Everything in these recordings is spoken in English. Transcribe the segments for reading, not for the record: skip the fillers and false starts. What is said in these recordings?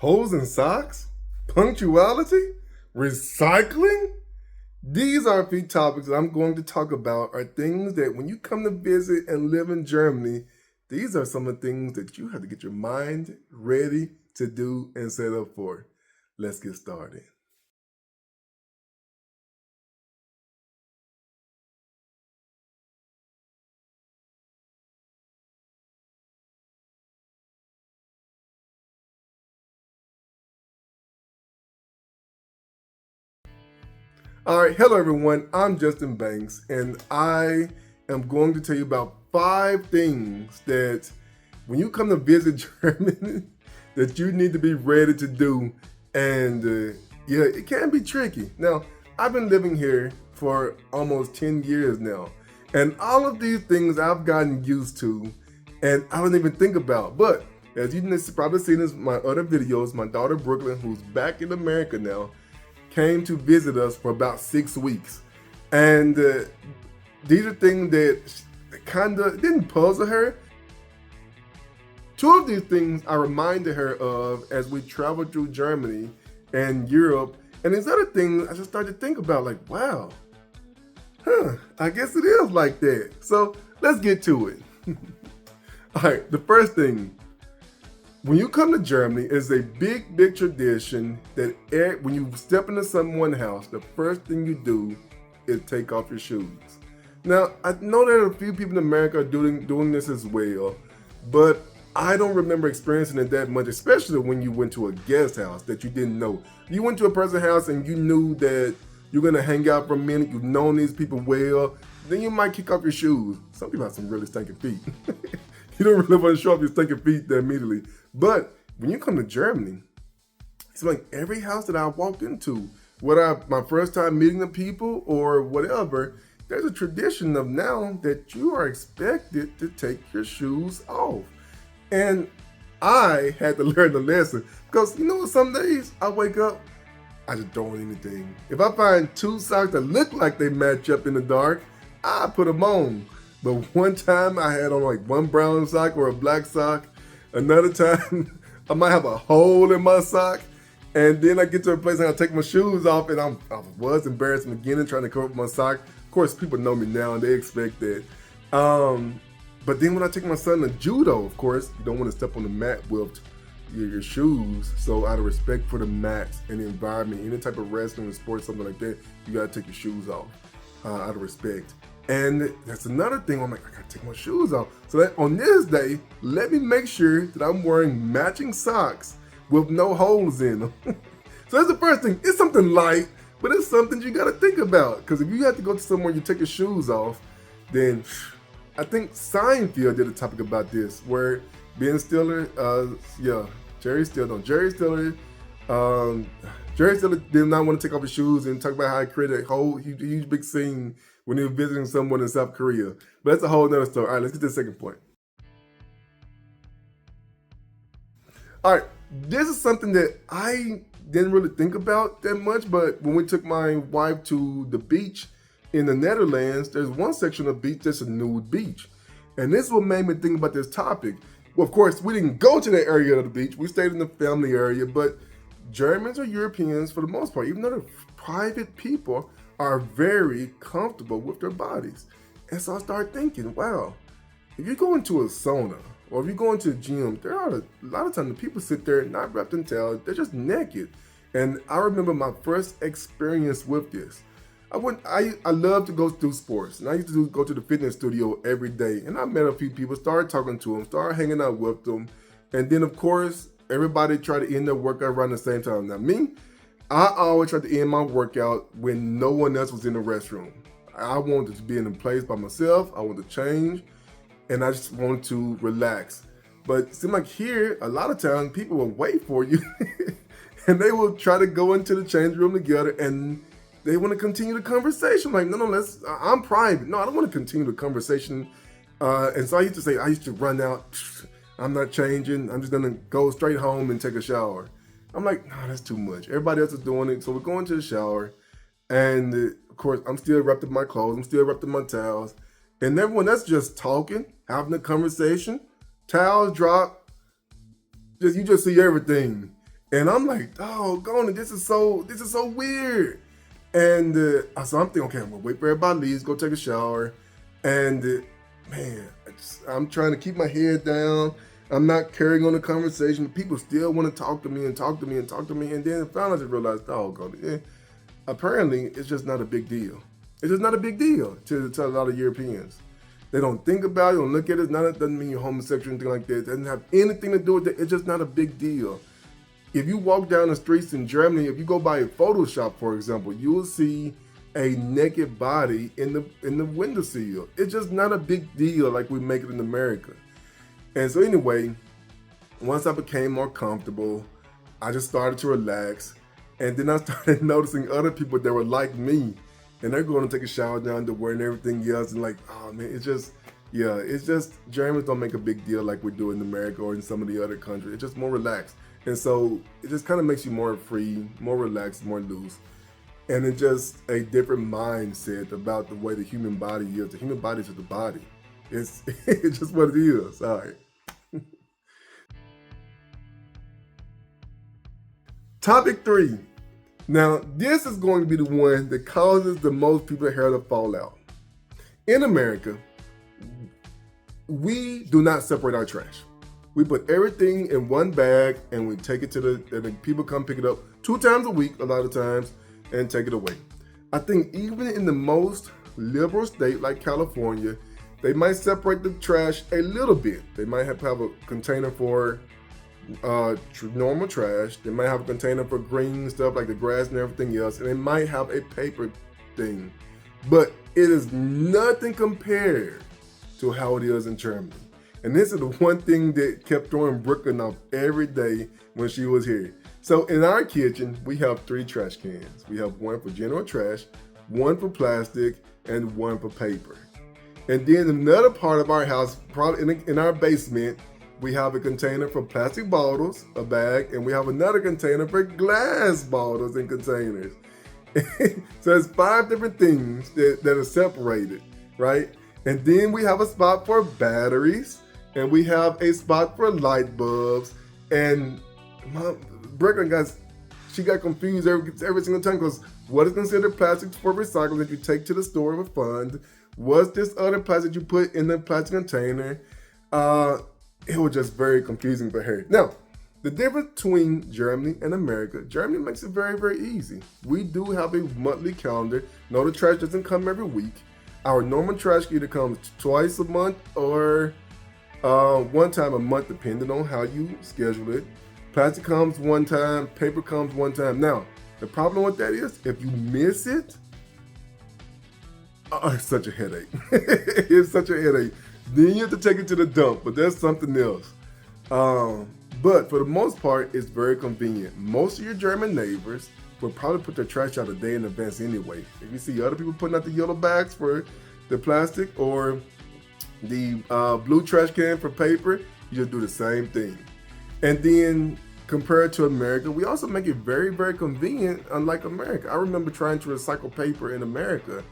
Holes in socks? Punctuality? Recycling? These are a few topics that I'm going to talk about are things that when you come to visit and live in Germany, these are some of the things that you have to get your mind ready to do and set up for. Let's get started. All right, hello everyone. I'm Justin Banks, and I am going to tell you about 5 things that when you come to visit Germany that you need to be ready to do. And yeah, it can be tricky. Now, I've been living here for almost 10 years now, and all of these things I've gotten used to, and I don't even think about. But as you've probably seen in my other videos, my daughter Brooklyn, who's back in America now, came to visit us for about 6 weeks. And these are things that kind of didn't puzzle her. 2 of these things I reminded her of as we traveled through Germany and Europe. And these other things I just started to think about, like, wow, I guess it is like that. So let's get to it. All right, the first thing, when you come to Germany, it's a big tradition that when you step into someone's house, the first thing you do is take off your shoes. Now, I know there are a few people in America doing this as well, but I don't remember experiencing it that much, especially when you went to a guest house that you didn't know. You went to a person's house and you knew that you're gonna hang out for a minute, you've known these people well, then you might kick off your shoes. Some people have some really stinking feet. You don't really want to show off your stinking feet there immediately. But when you come to Germany, it's like every house that I walked into, whether my first time meeting the people or whatever, there's a tradition of now that you are expected to take your shoes off. And I had to learn the lesson because, you know, some days I wake up, I just don't want anything. If I find 2 socks that look like they match up in the dark, I put them on. But one time I had on like one brown sock or a black sock. Another time I might have a hole in my sock. And then I get to a place and I take my shoes off, and I was embarrassed in the beginning trying to cover up my sock. Of course, people know me now and they expect that. But then when I take my son to judo, of course, you don't want to step on the mat with your shoes. So out of respect for the mats and the environment, any type of wrestling or sports, something like that, you gotta take your shoes off out of respect. And that's another thing. I'm like, I gotta take my shoes off. So that on this day, let me make sure that I'm wearing matching socks with no holes in them. So that's the first thing. It's something light, but it's something you gotta think about. Because if you have to go to somewhere and you take your shoes off, then I think Seinfeld did a topic about this, where Ben Stiller, Jerry Stiller did not want to take off his shoes and talk about how he created a whole huge big scene when he was visiting someone in South Korea. But that's a whole nother story. All right, let's get to the second point. All right, this is something that I didn't really think about that much, but when we took my wife to the beach in the Netherlands, there's one section of the beach that's a nude beach. And this is what made me think about this topic. Well, of course, we didn't go to that area of the beach. We stayed in the family area, but Germans or Europeans, for the most part, even though they're private people, are very comfortable with their bodies. And so I started thinking, wow, if you go into a sauna or if you go into a gym, there are a lot of times the people sit there not wrapped in towels, they're just naked. And I remember my first experience with this. I love to go do sports, and I used to go to the fitness studio every day. And I met a few people, started talking to them, started hanging out with them. And then, of course, everybody tried to end their workout around the same time. Now, me, I always tried to end my workout when no one else was in the restroom. I wanted to be in a place by myself. I wanted to change, and I just wanted to relax. But it seemed like here, a lot of times, people will wait for you, and they will try to go into the change room together, and they want to continue the conversation. Like, no, I'm private. No, I don't want to continue the conversation. And so I used to run out. I'm not changing. I'm just going to go straight home and take a shower. I'm like, no, that's too much. Everybody else is doing it. So we're going to the shower. And of course, I'm still wrapped in my clothes. I'm still wrapped in my towels. And everyone that's just talking, having a conversation, towels drop. You just see everything. And I'm like, oh, this is so weird. And so I'm thinking, okay, I'm gonna wait for everybody leaves, go take a shower. And man, I'm trying to keep my head down. I'm not carrying on the conversation. People still want to talk to me and talk to me and talk to me. And then finally I just realized, oh, God, apparently it's just not a big deal. It's just not a big deal to a lot of Europeans. They don't think about it, don't look at it. It doesn't mean you're homosexual or anything like that. It doesn't have anything to do with it. It's just not a big deal. If you walk down the streets in Germany, if you go by a photo shop, for example, you will see a naked body in the windowsill. It's just not a big deal like we make it in America. And so anyway, once I became more comfortable, I just started to relax. And then I started noticing other people that were like me. And they're going to take a shower down to and everything else. And like, oh man, it's just Germans don't make a big deal like we do in America or in some of the other countries. It's just more relaxed. And so it just kind of makes you more free, more relaxed, more loose. And it's just a different mindset about the way the human body is. The human body is just the body. It's just what it is. All right. Topic 3. Now, this is going to be the one that causes the most people hair to fall out. In America, we do not separate our trash. We put everything in one bag and we take it to the people come pick it up 2 times a week, a lot of times, and take it away. I think even in the most liberal state like California, they might separate the trash a little bit. They might have a container for normal trash. They might have a container for green stuff like the grass and everything else, and they might have a paper thing. But it is nothing compared to how it is in Germany. And this is the one thing that kept throwing Brooklyn off every day when she was here. So in our kitchen, we have 3 trash cans. We have one for general trash, one for plastic, and one for paper. And then another part of our house, probably in our basement, we have a container for plastic bottles, a bag, and we have another container for glass bottles and containers. So there's 5 different things that are separated, right? And then we have a spot for batteries, and we have a spot for light bulbs. And my Brooklyn guys, she got confused every single time, because what is considered plastic for recycling that you take to the store of a fund? What's this other plastic you put in the plastic container? It was just very confusing for her. Now, the difference between Germany and America, Germany makes it very, very easy. We do have a monthly calendar. No, the trash doesn't come every week. Our normal trash either comes twice a month or one time a month, depending on how you schedule it. Plastic comes one time, paper comes one time. Now, the problem with that is if you miss it, it's such a headache. It's such a headache. Then you have to take it to the dump, but that's something else. But for the most part, it's very convenient. Most of your German neighbors will probably put their trash out a day in advance anyway. If you see other people putting out the yellow bags for the plastic or the blue trash can for paper, you just do the same thing. And then compared to America, we also make it very, very convenient, unlike America. I remember trying to recycle paper in America,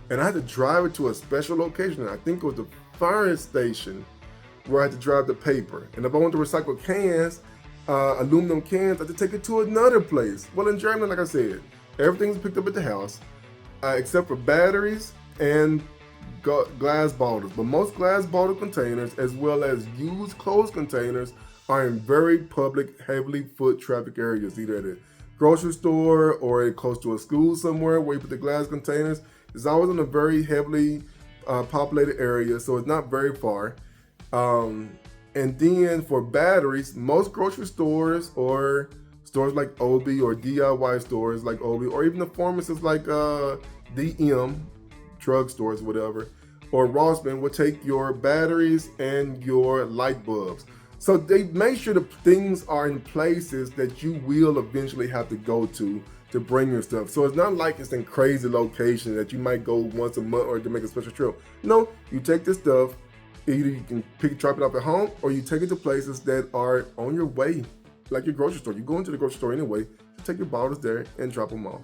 and I had to drive it to a special location. I think it was the fire station where I had to drive the paper. And if I wanted to recycle cans, aluminum cans, I had to take it to another place. Well, in Germany, like I said, everything's picked up at the house, except for batteries and glass bottles. But most glass bottle containers, as well as used clothes containers, are in very public, heavily foot traffic areas, either at a grocery store or close to a school somewhere where you put the glass containers. It's always in a very heavily populated area, so it's not very far. And then for batteries, most grocery stores or stores like Obi or DIY stores like Obi, or even the pharmacists like DM, drugstores, whatever, or Rossmann will take your batteries and your light bulbs. So they make sure the things are in places that you will eventually have to go to bring your stuff. So it's not like it's in crazy location that you might go once a month or to make a special trip. No, you take this stuff, either you can drop it off at home, or you take it to places that are on your way, like your grocery store. You go into the grocery store anyway, you take your bottles there and drop them off.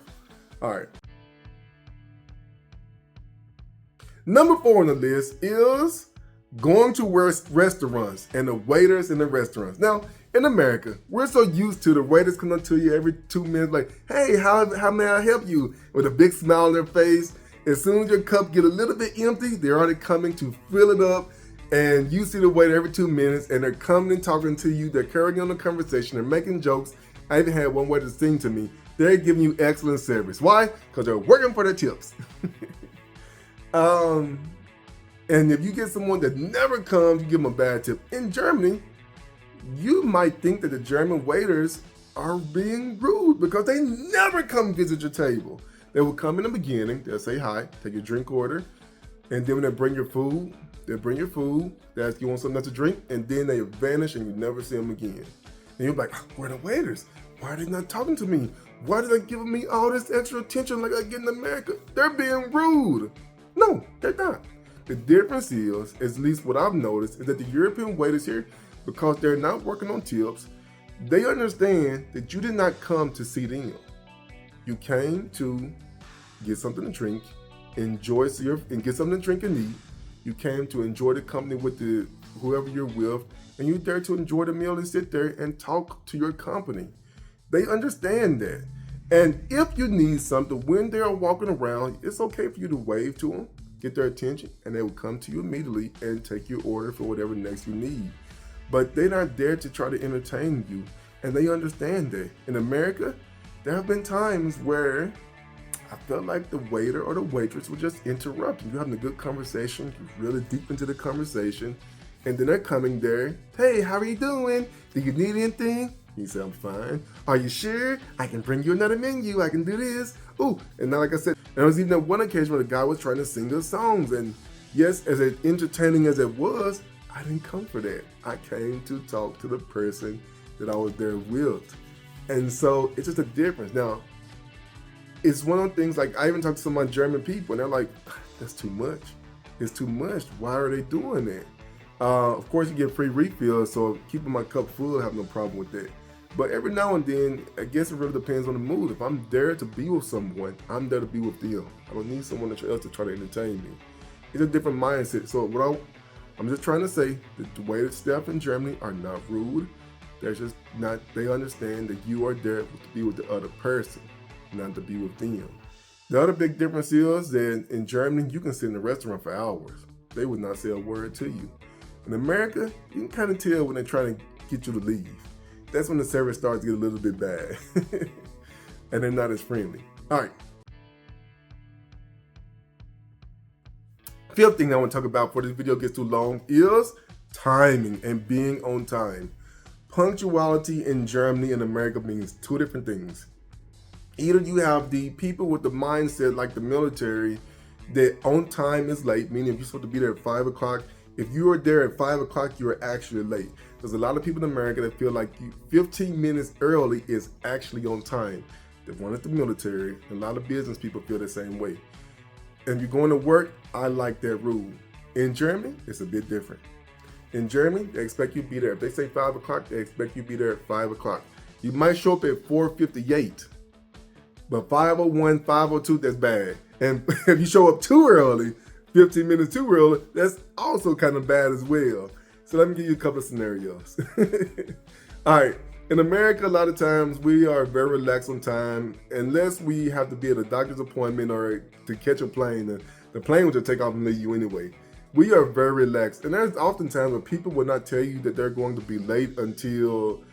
All right. Number 4 on the list is Going to restaurants and the waiters in the restaurants. Now, in America, we're so used to the waiters coming up to you every 2 minutes like, hey, how may I help you? With a big smile on their face. As soon as your cup get a little bit empty, they're already coming to fill it up. And you see the waiter every 2 minutes and they're coming and talking to you. They're carrying on the conversation. They're making jokes. I even had one waiter sing to me. They're giving you excellent service. Why? Because they're working for their tips. And if you get someone that never comes, you give them a bad tip. In Germany, you might think that the German waiters are being rude because they never come visit your table. They will come in the beginning, they'll say hi, take your drink order, and then when they bring your food, they ask you want something else to drink, and then they vanish and you never see them again. And you're like, where are the waiters? Why are they not talking to me? Why are they giving me all this extra attention like I get in America? They're being rude. No, they're not. The difference is, at least what I've noticed, is that the European waiters here, because they're not working on tips, they understand that you did not come to see them. You came to get something to drink, and get something to drink and eat. You came to enjoy the company with whoever you're with, and you're there to enjoy the meal and sit there and talk to your company. They understand that. And if you need something, when they're walking around, it's okay for you to wave to them, get their attention, and they will come to you immediately and take your order for whatever next you need. But they're not there to try to entertain you, and they understand that. In America, there have been times where I felt like the waiter or the waitress would just interrupt. You're having a good conversation, you're really deep into the conversation, and then they're coming there, hey, how are you doing? Do you need anything? You say, I'm fine. Are you sure? I can bring you another menu. I can do this. Ooh, and now, like I said, there was even one occasion where the guy was trying to sing us songs. And yes, as entertaining as it was, I didn't come for that. I came to talk to the person that I was there with. And so it's just a difference. Now, it's one of the things, like I even talked to some of my German people and they're like, that's too much. It's too much. Why are they doing that? Of course, you get free refills, so keeping my cup full, I have no problem with that. But every now and then, I guess it really depends on the mood. If I'm there to be with someone, I'm there to be with them. I don't need someone else to try to entertain me. It's a different mindset. So I'm just trying to say that the waiter staff in Germany are not rude. They're just not, they understand that you are there to be with the other person, not to be with them. The other big difference is that in Germany, you can sit in a restaurant for hours. They would not say a word to you. In America, you can kind of tell when they're trying to get you to leave. That's when the service starts to get a little bit bad. And they're not as friendly. All right. Fifth thing I want to talk about before this video gets too long is timing and being on time. Punctuality in Germany and America means two different things. Either you have the people with the mindset like the military that on time is late, meaning if you're supposed to be there at 5 o'clock, if you are there at 5 o'clock, you are actually late. There's a lot of people in America that feel like 15 minutes early is actually on time. The one at the military, and a lot of business people feel the same way. And if you're going to work, I like that rule. In Germany, it's a bit different. In Germany, they expect you to be there. If they say 5 o'clock, they expect you to be there at 5 o'clock. You might show up at 4:58, but 5:01, 5:02, that's bad. And if you show up too early, 15 minutes too early, that's also kind of bad as well. So let me give you a couple of scenarios. All right, in America, a lot of times we are very relaxed on time, unless we have to be at a doctor's appointment or to catch a plane. The plane will just take off and leave you anyway. We are very relaxed. And there's often times where people will not tell you that they're going to be late until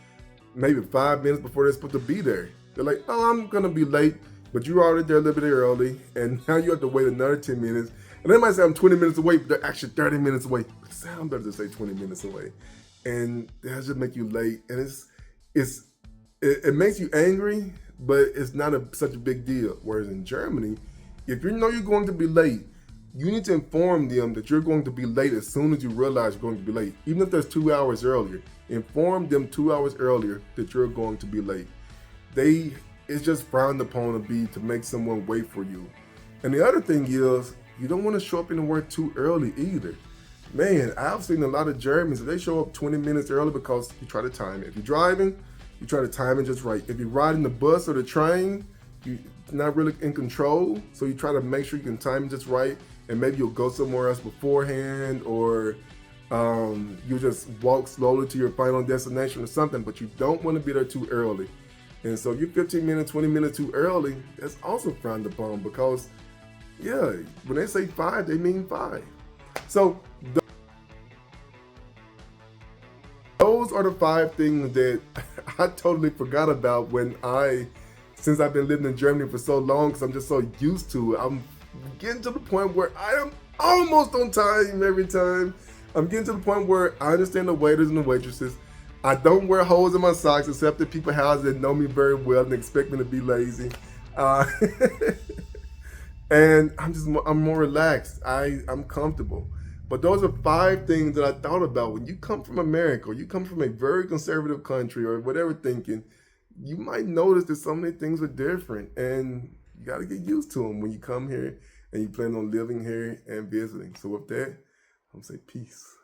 maybe 5 minutes before they're supposed to be there. They're like, oh, I'm gonna be late, but you're already there a little bit early, and now you have to wait another 10 minutes. And they might say I'm 20 minutes away, but they're actually 30 minutes away. It sounds better to say 20 minutes away. And that just make you late. And it makes you angry, but it's not such a big deal. Whereas in Germany, if you know you're going to be late, you need to inform them that you're going to be late as soon as you realize you're going to be late. Even if there's 2 hours earlier, inform them 2 hours earlier that you're going to be late. It's just frowned upon to make someone wait for you. And the other thing is, you don't want to show up anywhere too early either. Man, I've seen a lot of Germans, they show up 20 minutes early because you try to time it. If you're driving, you try to time it just right. If you're riding the bus or the train, you're not really in control, so you try to make sure you can time it just right, and maybe you'll go somewhere else beforehand, or You just walk slowly to your final destination or something, but you don't want to be there too early. And so if you're 15 minutes, 20 minutes too early, that's also frowned upon because, yeah, when they say 5, they mean 5. So those are the 5 things that I totally forgot about since I've been living in Germany for so long, because I'm just so used to it. I'm getting to the point where I am almost on time every time. I'm getting to the point where I understand the waiters and the waitresses. I don't wear holes in my socks except at people's houses that know me very well and expect me to be lazy. Uh, and I'm more relaxed. I'm comfortable. But those are 5 things that I thought about. When you come from America, or you come from a very conservative country, or whatever thinking, you might notice that so many things are different, and you got to get used to them when you come here and you plan on living here and visiting. So with that, I'm gonna say peace.